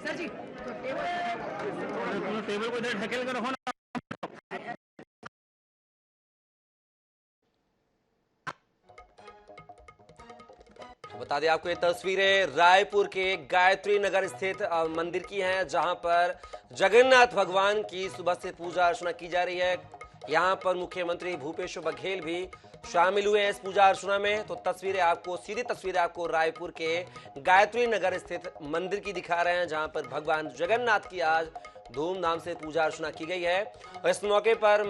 Sir जी table को इधर ढकेल कर रखो ना। बता दें आपको ये तस्वीरें रायपुर के गायत्री नगर स्थित मंदिर की हैं, जहां पर जगन्नाथ भगवान की सुबह से पूजा अर्चना की जा रही है। यहां पर मुख्यमंत्री भूपेश बघेल भी शामिल हुए हैं इस पूजा अर्चना में। तो सीधी तस्वीरें आपको रायपुर के गायत्री नगर स्थित मंदिर की दिखा रहे हैं, जहां पर भगवान जगन्नाथ की आज धूमधाम से पूजा अर्चना की गई है। और इस मौके पर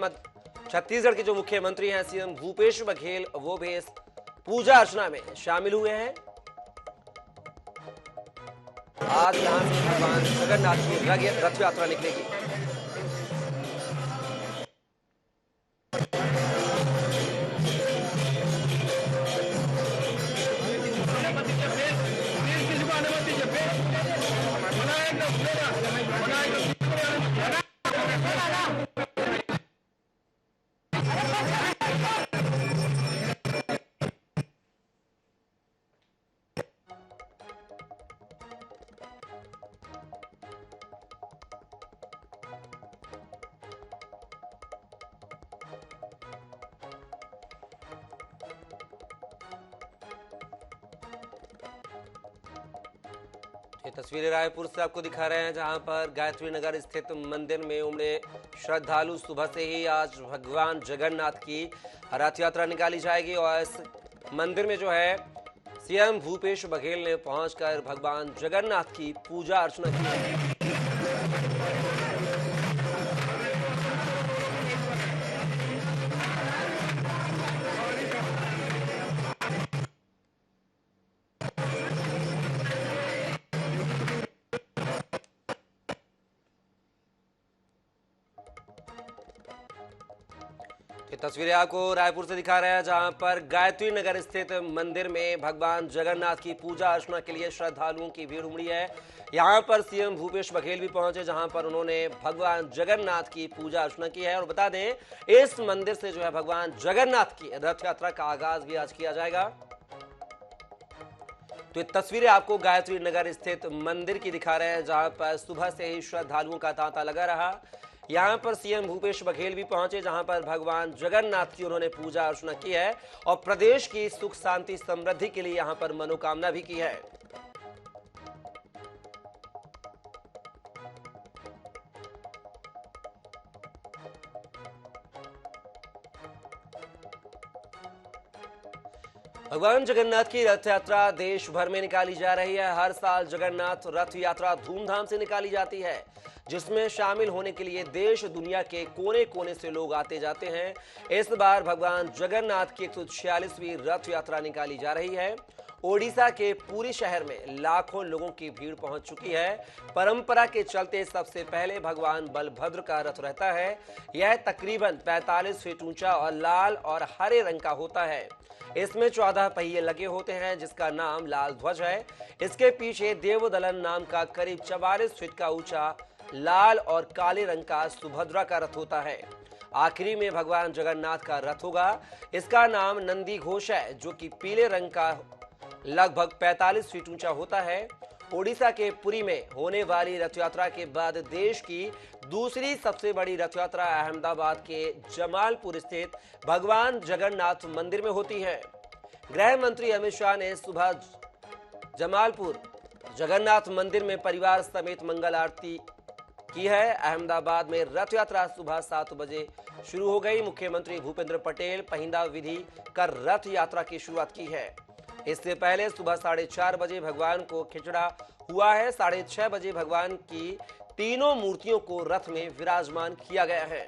छत्तीसगढ़ के जो मुख्यमंत्री हैं सीएम भूपेश बघेल, वो भी इस पूजा अर्चना में शामिल हुए हैं। आज यहां से भगवान जगन्नाथ की रथ यात्रा निकलेगी। ये तस्वीरें रायपुर से आपको दिखा रहे हैं, जहां पर गायत्री नगर स्थित मंदिर में उमड़े श्रद्धालु। सुबह से ही आज भगवान जगन्नाथ की रथ यात्रा निकाली जाएगी और इस मंदिर में जो है सीएम भूपेश बघेल ने पहुंचकर भगवान जगन्नाथ की पूजा अर्चना की है। ये तस्वीरें आपको रायपुर से दिखा रहे हैं, जहां पर गायत्री नगर स्थित मंदिर में भगवान जगन्नाथ की पूजा अर्चना के लिए श्रद्धालुओं की भीड़ उमड़ी है। यहां पर सीएम भूपेश बघेल भी पहुंचे, जहां पर उन्होंने भगवान जगन्नाथ की पूजा अर्चना की है। और बता दें, इस मंदिर से जो है भगवान जगन्नाथ की रथ यात्रा का आगाज भी आज किया जाएगा। तो ये तस्वीरें आपको गायत्री नगर स्थित मंदिर की दिखा रहे हैं, जहां पर सुबह से ही श्रद्धालुओं का तांता लगा रहा। यहां पर सीएम भूपेश बघेल भी पहुंचे, जहां पर भगवान जगन्नाथ की उन्होंने पूजा अर्चना की है और प्रदेश की सुख शांति समृद्धि के लिए यहां पर मनोकामना भी की है। भगवान जगन्नाथ की रथ यात्रा देश भर में निकाली जा रही है। हर साल जगन्नाथ रथ यात्रा धूमधाम से निकाली जाती है, जिसमें शामिल होने के लिए देश दुनिया के कोने कोने से लोग आते जाते हैं। इस बार भगवान जगन्नाथ की 146वीं रथ यात्रा निकाली जा रही है। ओडिशा के पुरी शहर में लाखों लोगों की भीड़ पहुंच चुकी है। परंपरा के चलते सबसे पहले भगवान बलभद्र का रथ रहता है। यह तकरीबन 45 फीट ऊंचा और लाल और हरे रंग का होता है। इसमें 14 पहिए लगे होते हैं, जिसका नाम लाल ध्वज है। इसके पीछे देवदलन नाम का करीब 44 फीट का ऊंचा लाल और काले रंग का सुभद्रा का रथ होता है। आखिरी में भगवान जगन्नाथ का रथ होगा। इसका नाम नंदी घोष है, जो कि पीले रंग का लगभग 45 फीट ऊंचा होता है। ओडिशा के पुरी में होने वाली रथ यात्रा के बाद देश की दूसरी सबसे बड़ी रथ यात्रा अहमदाबाद के जमालपुर स्थित भगवान जगन्नाथ मंदिर में होती है। गृह मंत्री अमित शाह ने सुबह जमालपुर जगन्नाथ मंदिर में परिवार समेत मंगल आरती की है। अहमदाबाद में रथ यात्रा सुबह 7 बजे शुरू हो गई। मुख्यमंत्री भूपेंद्र पटेल पहिंदा विधि कर रथ यात्रा की शुरुआत की है। इससे पहले सुबह 4:30 बजे भगवान को खिचड़ा हुआ है। 6:30 बजे भगवान की तीनों मूर्तियों को रथ में विराजमान किया गया है।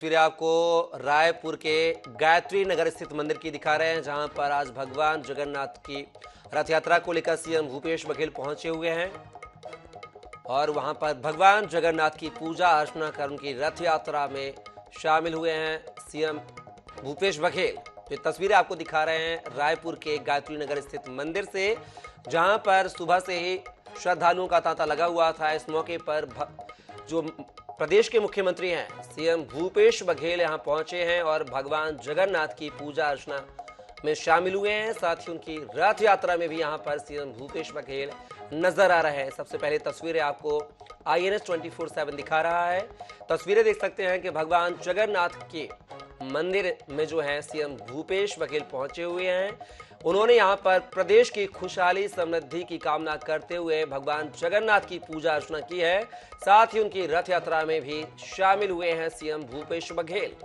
फिर आपको रायपुर के गायत्री नगर स्थित मंदिर की दिखा रहे हैं, जहां पर आज भगवान जगन्नाथ की रथ यात्रा को लेकर सीएम भूपेश बघेल पहुंचे हुए हैं और वहां पर भगवान जगन्नाथ की पूजा अर्चना कर उनकी रथ यात्रा में शामिल हुए हैं सीएम भूपेश बघेल। तो ये तस्वीरें आपको दिखा रहे हैं रायपुर के गायत्री नगर स्थित मंदिर से, जहां पर सुबह से ही श्रद्धालुओं का तांता लगा हुआ था। इस मौके पर जो प्रदेश के मुख्यमंत्री हैं सीएम भूपेश बघेल यहां पहुंचे हैं और भगवान जगन्नाथ की पूजा अर्चना में शामिल हुए हैं। साथ ही उनकी रथ यात्रा में भी यहां पर सीएम भूपेश बघेल नजर आ रहे हैं। सबसे पहले तस्वीरें आपको INS 24/7 दिखा रहा है। तस्वीरें देख सकते हैं कि भगवान जगन्नाथ के मंदिर में जो है सीएम भूपेश बघेल पहुंचे हुए हैं। उन्होंने यहां पर प्रदेश की खुशहाली समृद्धि की कामना करते हुए भगवान जगन्नाथ की पूजा अर्चना की है। साथ ही उनकी रथ यात्रा में भी शामिल हुए हैं सीएम भूपेश बघेल।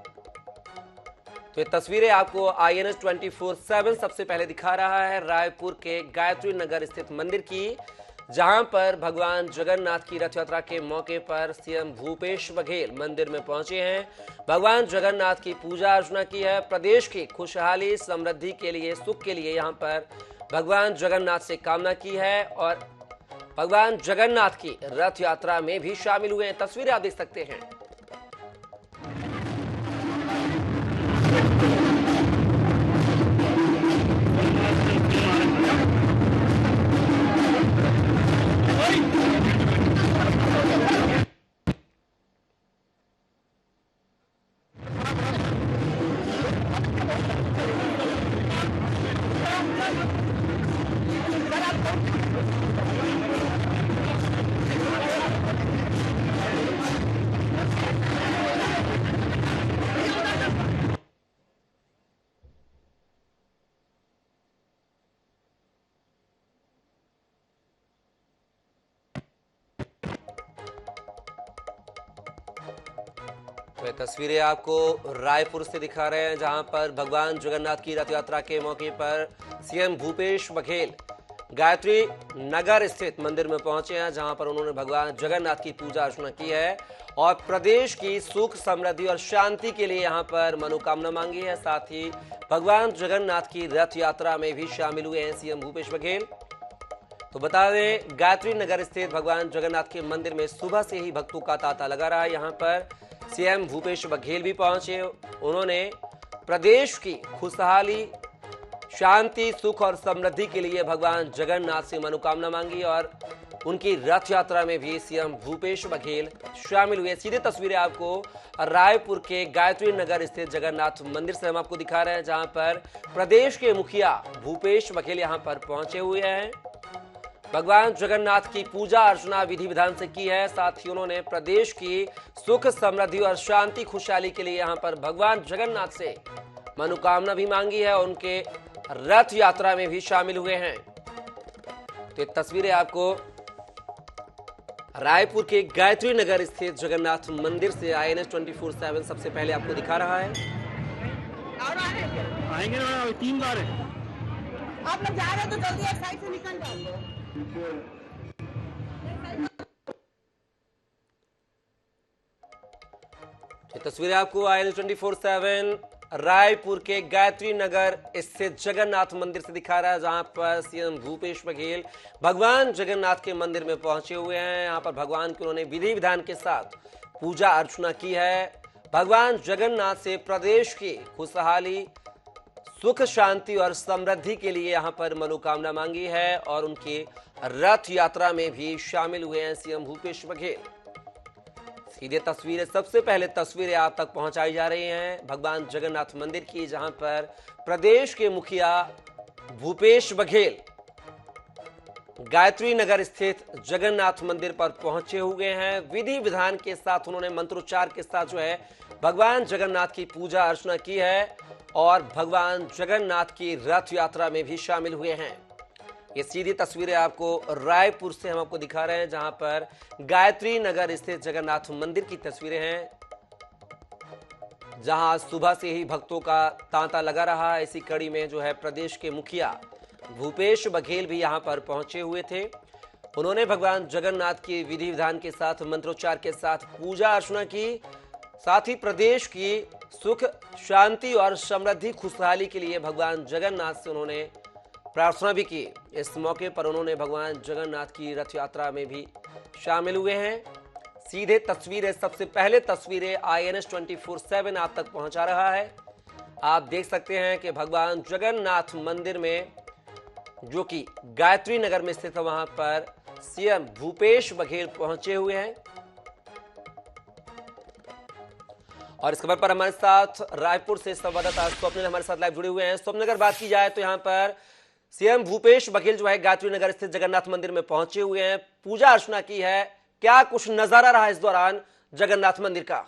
तो ये तस्वीरें आपको INS 24/7 सबसे पहले दिखा रहा है रायपुर के गायत्री नगर स्थित मंदिर की, जहां पर भगवान जगन्नाथ की रथ यात्रा के मौके पर सीएम भूपेश बघेल मंदिर में पहुंचे हैं। भगवान जगन्नाथ की पूजा अर्चना की है। प्रदेश की खुशहाली समृद्धि के लिए, सुख के लिए यहां पर भगवान जगन्नाथ से कामना की है और भगवान जगन्नाथ की रथ यात्रा में भी शामिल हुए हैं। तस्वीरें आप देख सकते हैं। वे तस्वीरें आपको रायपुर से दिखा रहे हैं, जहां पर भगवान जगन्नाथ की रथ यात्रा के मौके पर सीएम भूपेश बघेल गायत्री नगर स्थित मंदिर में पहुंचे हैं, जहां पर उन्होंने भगवान जगन्नाथ की पूजा अर्चना की है और प्रदेश की सुख समृद्धि और शांति के लिए यहां पर मनोकामना मांगी है। साथ ही भगवान जगन्नाथ की रथ यात्रा में भी शामिल हुए हैं सीएम भूपेश बघेल। तो बता दें, गायत्री नगर स्थित भगवान जगन्नाथ के मंदिर में सुबह से ही भक्तों का तांता लगा रहा है। यहाँ पर सीएम भूपेश बघेल भी पहुंचे। उन्होंने प्रदेश की खुशहाली, शांति, सुख और समृद्धि के लिए भगवान जगन्नाथ से मनोकामना मांगी और उनकी रथ यात्रा में भी सीएम भूपेश बघेल शामिल हुए। सीधे तस्वीरें आपको रायपुर के गायत्री नगर स्थित जगन्नाथ मंदिर से हम आपको दिखा रहे हैं, जहां पर प्रदेश के मुखिया भूपेश बघेल यहां पर पहुंचे हुए हैं। भगवान जगन्नाथ की पूजा अर्चना विधि विधान से की है। साथ ही उन्होंने प्रदेश की सुख समृद्धि और शांति खुशहाली के लिए यहाँ पर भगवान जगन्नाथ से मनोकामना भी मांगी है और उनके रथ यात्रा में भी शामिल हुए हैं। तो ये तस्वीरें आपको रायपुर के गायत्री नगर स्थित जगन्नाथ मंदिर से INS 24/7 सबसे पहले आपको दिखा रहा है। आएंगे ना, 3 बार है। आप लोग जा रहे हो तो जल्दी एक साइड से निकल जाओ। ये तस्वीरें आपको INS 24/7 रायपुर के गायत्री नगर स्थित जगन्नाथ मंदिर से दिखा रहा है, जहां पर CM भूपेश बघेल भगवान जगन्नाथ के मंदिर में पहुंचे हुए हैं। यहां पर भगवान की उन्होंने विधि विधान के साथ पूजा अर्चना की है। भगवान जगन्नाथ से प्रदेश की खुशहाली, सुख शांति और समृद्धि के लिए यहां पर मनोकामना मांगी है और उनकी रथ यात्रा में भी शामिल हुए हैं CM भूपेश बघेल। सीधे तस्वीरें, सबसे पहले तस्वीरें आप तक पहुंचाई जा रही हैं भगवान जगन्नाथ मंदिर की, जहां पर प्रदेश के मुखिया भूपेश बघेल गायत्री नगर स्थित जगन्नाथ मंदिर पर पहुंचे हुए हैं। विधि विधान के साथ उन्होंने मंत्रोच्चार के साथ जो है भगवान जगन्नाथ की पूजा अर्चना की है और भगवान जगन्नाथ की रथ यात्रा में भी शामिल हुए हैं। ये सीधी तस्वीरें आपको रायपुर से हम आपको दिखा रहे हैं, जहां पर गायत्री नगर स्थित जगन्नाथ मंदिर की तस्वीरें हैं, जहां सुबह से ही भक्तों का तांता लगा रहा है। इसी कड़ी में जो है प्रदेश के मुखिया भूपेश बघेल भी यहां पर पहुंचे हुए थे। उन्होंने भगवान जगन्नाथ की विधि विधान के साथ मंत्रोच्चार के साथ पूजा अर्चना की। साथ ही प्रदेश की सुख शांति और समृद्धि खुशहाली के लिए भगवान जगन्नाथ से उन्होंने प्रार्थना भी की। इस मौके पर उन्होंने भगवान जगन्नाथ की रथ यात्रा में भी शामिल हुए हैं। सीधे तस्वीरें, सबसे पहले तस्वीरें INS 24/7 आप तक पहुंचा रहा है। आप देख सकते हैं कि भगवान जगन्नाथ मंदिर में, जो कि गायत्री नगर में स्थित है, वहां पर CM भूपेश बघेल पहुंचे हुए हैं। और इस खबर पर हमारे साथ रायपुर से संवाददाता स्वप्निल हमारे साथ लाइव जुड़े हुए हैं। स्वप्निल, अगर बात की जाए तो यहाँ पर CM भूपेश बघेल जो है गायत्री नगर स्थित जगन्नाथ मंदिर में पहुंचे हुए हैं, पूजा अर्चना की है। क्या कुछ नजारा रहा इस दौरान जगन्नाथ मंदिर का?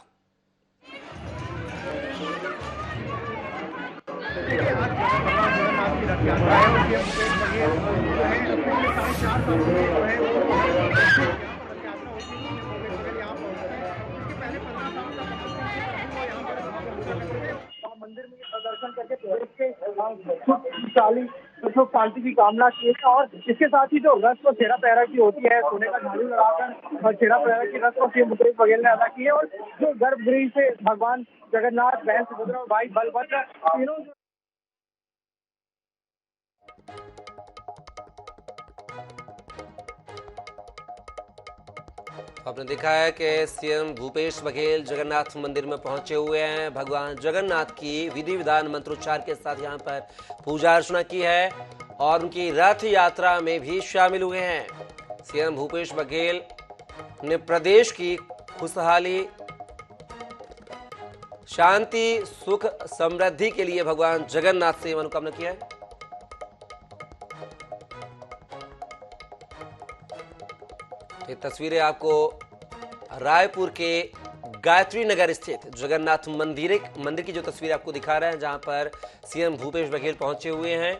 मंदिर में प्रदर्शन करके प्रदेश के सुख शांति की कामना की है। और इसके साथ ही जो रथ को छेड़ा पैरा की होती है, सोने का झाड़ू लगाकर और छेड़ा पैरा की रथ को CM भूपेश बघेल ने अदा की है। और जो गर्भगृह से भगवान जगन्नाथ, बहन सुभद्रा और भाई बलभद्र तीनों आपने देखा है कि CM भूपेश बघेल जगन्नाथ मंदिर में पहुंचे हुए हैं। भगवान जगन्नाथ की विधि विधान मंत्रोच्चार के साथ यहां पर पूजा अर्चना की है और उनकी रथ यात्रा में भी शामिल हुए हैं। CM भूपेश बघेल ने प्रदेश की खुशहाली, शांति, सुख समृद्धि के लिए भगवान जगन्नाथ से मनोकामना की है। ये तस्वीरें आपको रायपुर के गायत्री नगर स्थित जगन्नाथ मंदिर की जो तस्वीर आपको दिखा रहे हैं, जहां पर CM भूपेश बघेल पहुंचे हुए हैं।